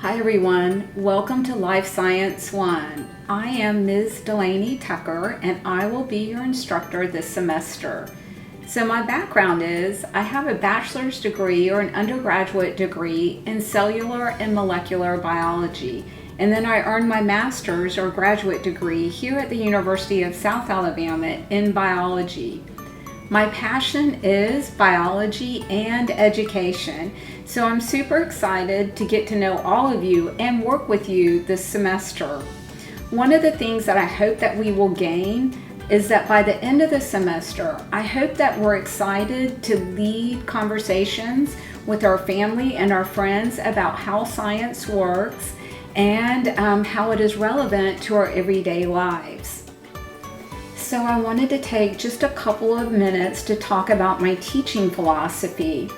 Hi everyone, welcome to Life Science 1. I am Ms. Delaney Tucker and I will be your instructor this semester. So my background is I have a bachelor's degree or an undergraduate degree in cellular and molecular biology, and then I earned my master's or graduate degree here at the University of South Alabama in biology. My passion is biology and education, so I'm super excited to get to know all of you and work with you this semester. One of the things that I hope that we will gain is that by the end of the semester, I hope that we're excited to lead conversations with our family and our friends about how science works and how it is relevant to our everyday lives. So I wanted to take just a couple of minutes to talk about my teaching philosophy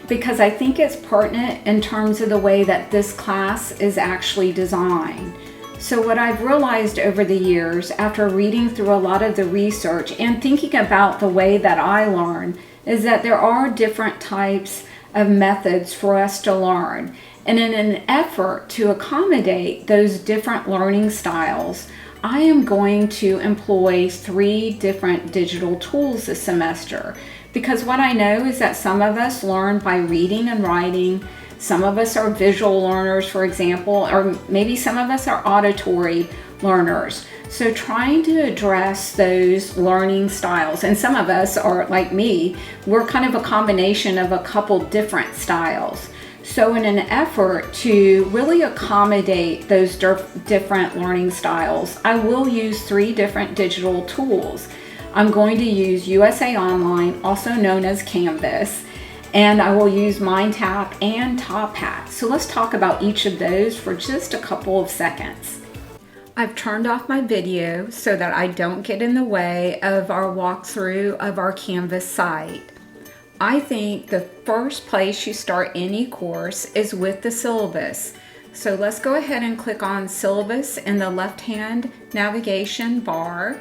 because I think it's pertinent in terms of the way that this class is actually designed. So what I've realized over the years after reading through a lot of the research and thinking about the way that I learn is that there are different types of methods for us to learn. And in an effort to accommodate those different learning styles, I am going to employ 3 different digital tools this semester because what I know is that some of us learn by reading and writing, some of us are visual learners, for example, or maybe some of us are auditory learners. So trying to address those learning styles, and some of us are like me, we're kind of a combination of a couple different styles. So in an effort to really accommodate those different learning styles, I will use 3 different digital tools. I'm going to use USA Online, also known as Canvas, and I will use MindTap and Top Hat. So let's talk about each of those for just a couple of seconds. I've turned off my video so that I don't get in the way of our walkthrough of our Canvas site. I think the first place you start any course is with the syllabus. So let's go ahead and click on syllabus in the left-hand navigation bar.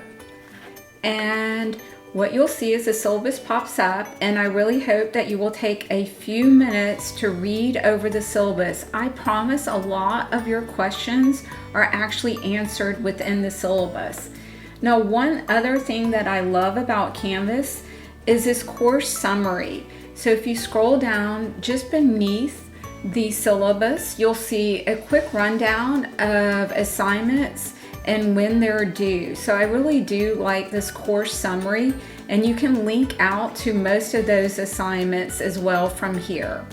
And what you'll see is the syllabus pops up, and I really hope that you will take a few minutes to read over the syllabus. I promise a lot of your questions are actually answered within the syllabus. Now, one other thing that I love about Canvas is this course summary. So if you scroll down just beneath the syllabus, you'll see a quick rundown of assignments and when they're due. So I really do like this course summary, and you can link out to most of those assignments as well from here.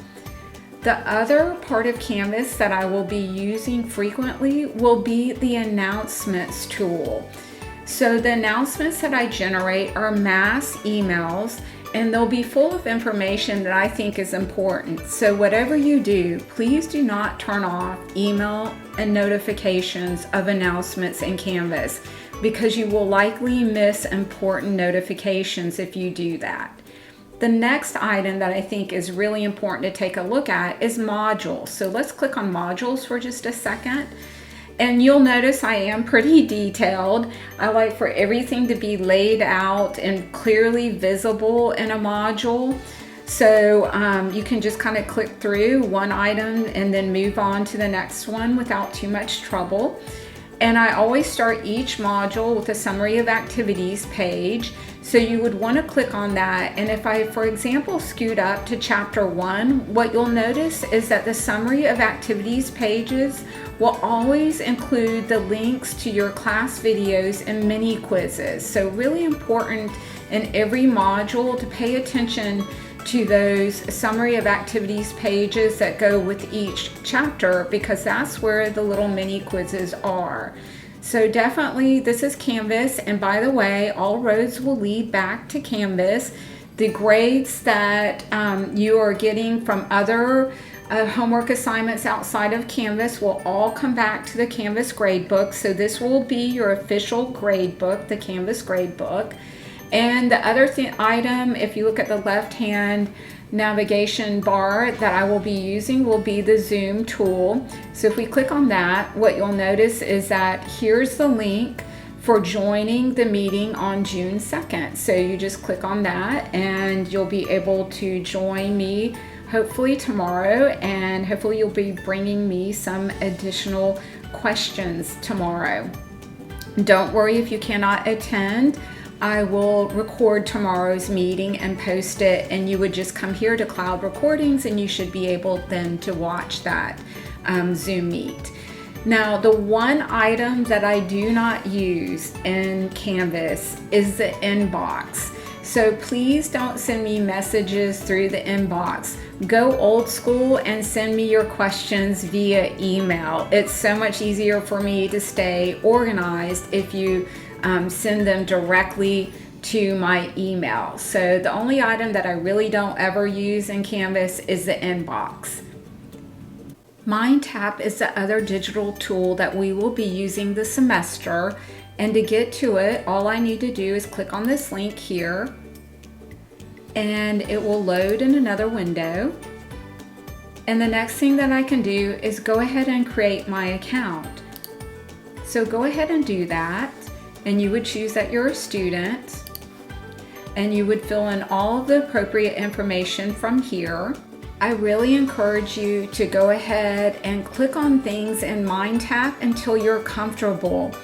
The other part of Canvas that I will be using frequently will be the announcements tool. So the announcements that I generate are mass emails, and they'll be full of information that I think is important. So whatever you do, please do not turn off email and notifications of announcements in Canvas because you will likely miss important notifications if you do that. The next item that I think is really important to take a look at is modules. So let's click on modules for just a second. And you'll notice I am pretty detailed. I like for everything to be laid out and clearly visible in a module. So you can just kind of click through one item and then move on to the next one without too much trouble. And I always start each module with a summary of activities page. So you would want to click on that. And if I, for example, scoot up to chapter 1, what you'll notice is that the summary of activities pages will always include the links to your class videos and mini quizzes. So really important in every module to pay attention to those summary of activities pages that go with each chapter, because that's where the little mini quizzes are. So definitely this is Canvas, and by the way, all roads will lead back to Canvas. The grades that you are getting from other homework assignments outside of Canvas will all come back to the Canvas gradebook. So this will be your official gradebook, the Canvas gradebook. And the other item, if you look at the left-hand navigation bar that I will be using, will be the Zoom tool. So if we click on that, what you'll notice is that here's the link for joining the meeting on June 2nd. So you just click on that and you'll be able to join me hopefully tomorrow, and hopefully you'll be bringing me some additional questions tomorrow. Don't worry if you cannot attend. I will record tomorrow's meeting and post it, and you would just come here to Cloud Recordings and you should be able then to watch that Zoom meet. Now, the one item that I do not use in Canvas is the inbox. So please don't send me messages through the inbox. Go old school and send me your questions via email. It's so much easier for me to stay organized if you send them directly to my email. So the only item that I really don't ever use in Canvas is the inbox. MindTap is the other digital tool that we will be using this semester. And to get to it, all I need to do is click on this link here, and it will load in another window. And the next thing that I can do is go ahead and create my account. So go ahead and do that. And you would choose that you're a student, and you would fill in all of the appropriate information from here. I really encourage you to go ahead and click on things in MindTap until you're comfortable.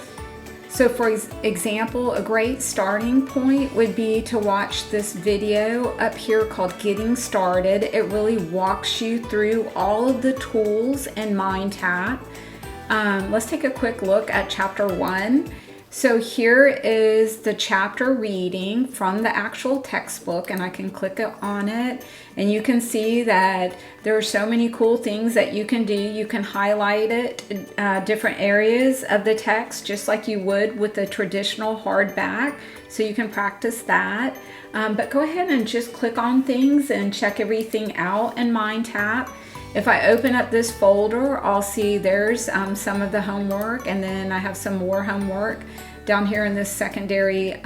So for example, a great starting point would be to watch this video up here called Getting Started. It really walks you through all of the tools in MindTap. Let's take a quick look at chapter 1. So here is the chapter reading from the actual textbook, and I can click on it, and you can see that there are so many cool things that you can do. You can highlight it, different areas of the text, just like you would with the traditional hardback, so you can practice that. But go ahead and just click on things and check everything out in MindTap. If I open up this folder, I'll see there's some of the homework, and then I have some more homework down here in this secondary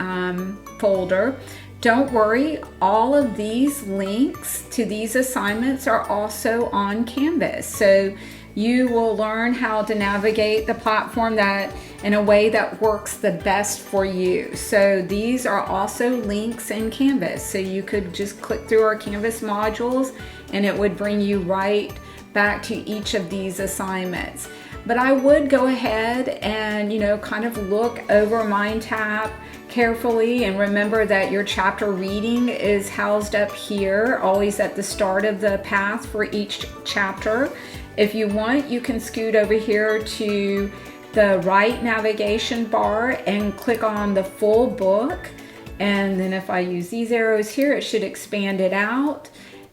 folder. Don't worry, all of these links to these assignments are also on Canvas. So you will learn how to navigate the platform that in a way that works the best for you. So these are also links in Canvas. So you could just click through our Canvas modules and it would bring you right back to each of these assignments. But I would go ahead and, kind of look over MindTap carefully, and remember that your chapter reading is housed up here, always at the start of the path for each chapter. If you want, you can scoot over here to the right navigation bar and click on the full book. And then if I use these arrows here, it should expand it out.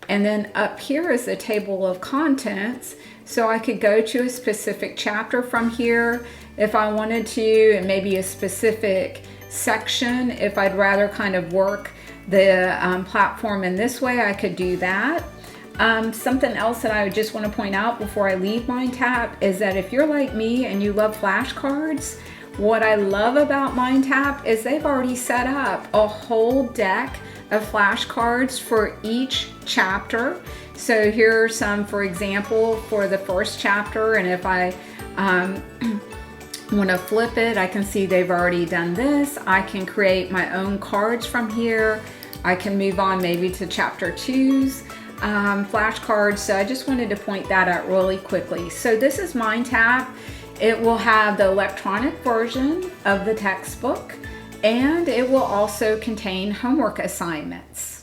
And then up here is the table of contents. So I could go to a specific chapter from here if I wanted to, and maybe a specific section. If I'd rather kind of work the platform in this way, I could do that. Something else that I would just want to point out before I leave MindTap is that if you're like me and you love flashcards, what I love about MindTap is they've already set up a whole deck of flashcards for each chapter. So here are some, for example, for the first chapter, and if I want to flip it, I can see they've already done this. I can create my own cards from here. I can move on maybe to chapter 2's flashcards. So I just wanted to point that out really quickly. So this is MindTap. It will have the electronic version of the textbook, and it will also contain homework assignments.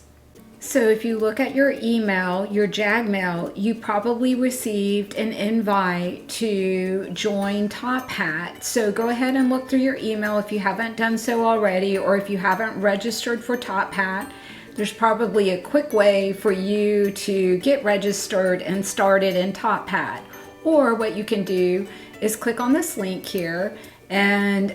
So if you look at your email, your JAG-mail, you probably received an invite to join Top Hat. So go ahead and look through your email if you haven't done so already, or if you haven't registered for Top Hat. There's probably a quick way for you to get registered and started in Top Hat. Or what you can do is click on this link here, and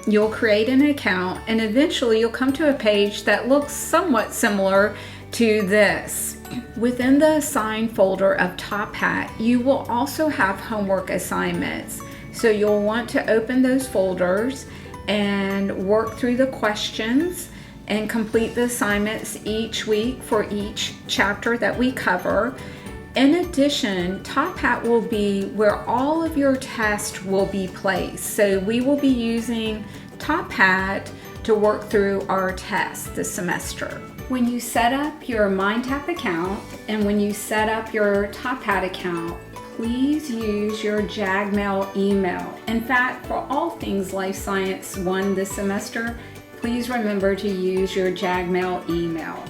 you'll create an account, and eventually you'll come to a page that looks somewhat similar to this. Within the assigned folder of Top Hat, you will also have homework assignments. So you'll want to open those folders and work through the questions and complete the assignments each week for each chapter that we cover. In addition, Top Hat will be where all of your tests will be placed. So we will be using Top Hat to work through our tests this semester. When you set up your MindTap account and when you set up your TopHat account, please use your JAGMail email. In fact, for all things Life Science 1 this semester, please remember to use your JAGMail email.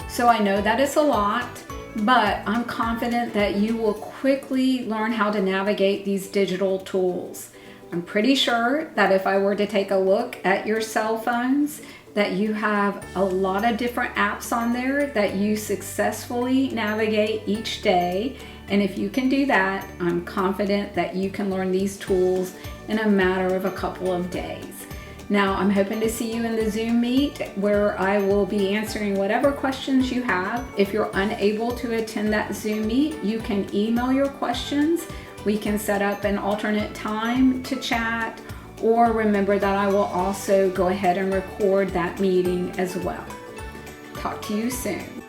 So I know that is a lot, but I'm confident that you will quickly learn how to navigate these digital tools. I'm pretty sure that if I were to take a look at your cell phones, that you have a lot of different apps on there that you successfully navigate each day. And if you can do that, I'm confident that you can learn these tools in a matter of a couple of days. Now, I'm hoping to see you in the Zoom meet where I will be answering whatever questions you have. If you're unable to attend that Zoom meet, you can email your questions. We can set up an alternate time to chat, or remember that I will also go ahead and record that meeting as well. Talk to you soon.